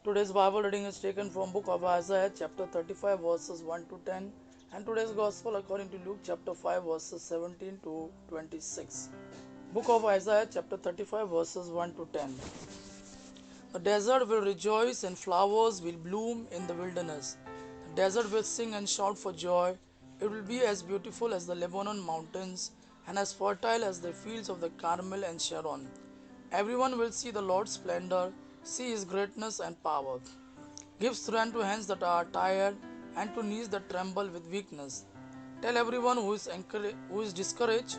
Today's Bible reading is taken from book of Isaiah chapter 35 verses 1 to 10 and today's Gospel according to Luke chapter 5 verses 17 to 26. Book of Isaiah chapter 35 verses 1 to 10. The desert will rejoice and flowers will bloom in the wilderness. The desert will sing and shout for joy. It will be as beautiful as the Lebanon mountains and as fertile as the fields of the Carmel and Sharon. Everyone will see the Lord's splendor, see his greatness and power. Give strength to hands that are tired and to knees that tremble with weakness. Tell everyone who is discouraged,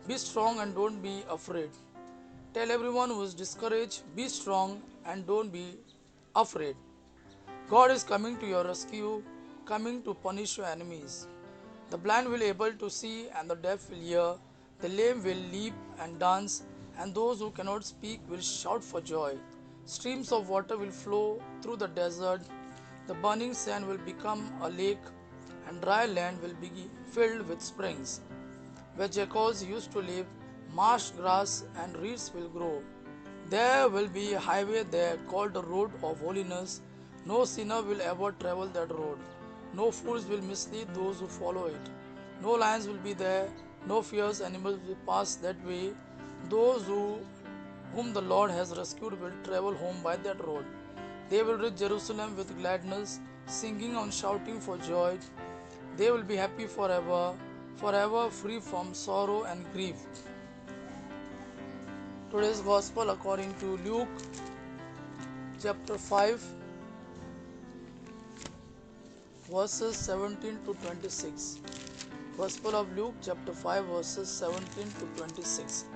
be strong and don't be afraid. Tell everyone who is discouraged, be strong and don't be afraid. God is coming to your rescue, coming to punish your enemies. The blind will be able to see and the deaf will hear. The lame will leap and dance, and those who cannot speak will shout for joy. Streams of water will flow through the desert. The burning sand will become a lake, and dry land will be filled with springs. Where jackals used to live, marsh grass and reeds will grow. There will be a highway there called the road of holiness. No sinner will ever travel that road. No fools will mislead those who follow it. No lions will be there. No fierce animals will pass that way. Whom the Lord has rescued will travel home by that road. They will reach Jerusalem with gladness, singing and shouting for joy. They will be happy forever, forever free from sorrow and grief. Today's Gospel according to Luke chapter 5 verses 17 to 26. Gospel of Luke chapter 5 verses 17 to 26.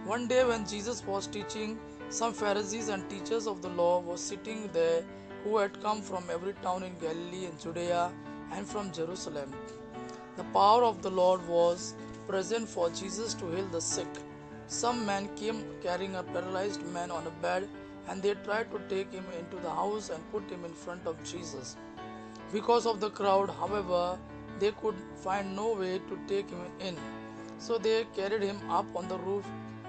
One day when Jesus was teaching, some Pharisees and teachers of the law were sitting there who had come from every town in Galilee and Judea and from Jerusalem. The power of the Lord was present for Jesus to heal the sick. Some men came carrying a paralyzed man on a bed, and they tried to take him into the house and put him in front of Jesus. Because of the crowd, however, they could find no way to take him in. So they carried him up on the roof,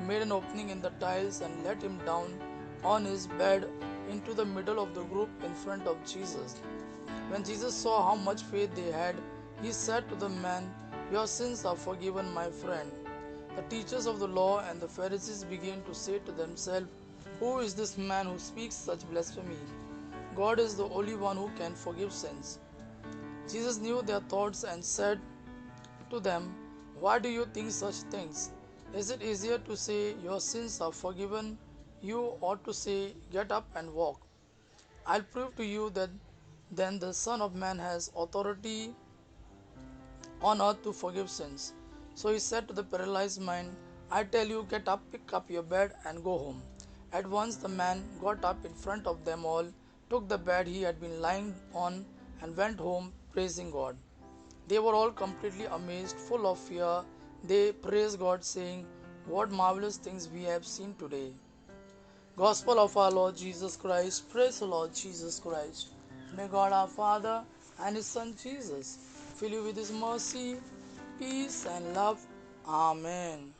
made an opening in the tiles, and let him down on his bed into the middle of the group in front of Jesus. When Jesus saw how much faith they had, he said to the man, "Your sins are forgiven, my friend." The teachers of the law and the Pharisees began to say to themselves, "Who is this man who speaks such blasphemy? God is the only one who can forgive sins." Jesus knew their thoughts and said to them, "Why do you think such things? Is it easier to say, 'Your sins are forgiven' you, or to say, 'Get up and walk'? I'll prove to you that then the Son of Man has authority on earth to forgive sins." So he said to the paralyzed man, "I tell you, get up, pick up your bed, and go home." At once the man got up in front of them all, took the bed he had been lying on, and went home, praising God. They were all completely amazed, full of fear. They praised God, saying, "What marvelous things we have seen today." Gospel of our Lord Jesus Christ. Praise the Lord Jesus Christ. May God our Father and His Son Jesus fill you with His mercy, peace, and love. Amen.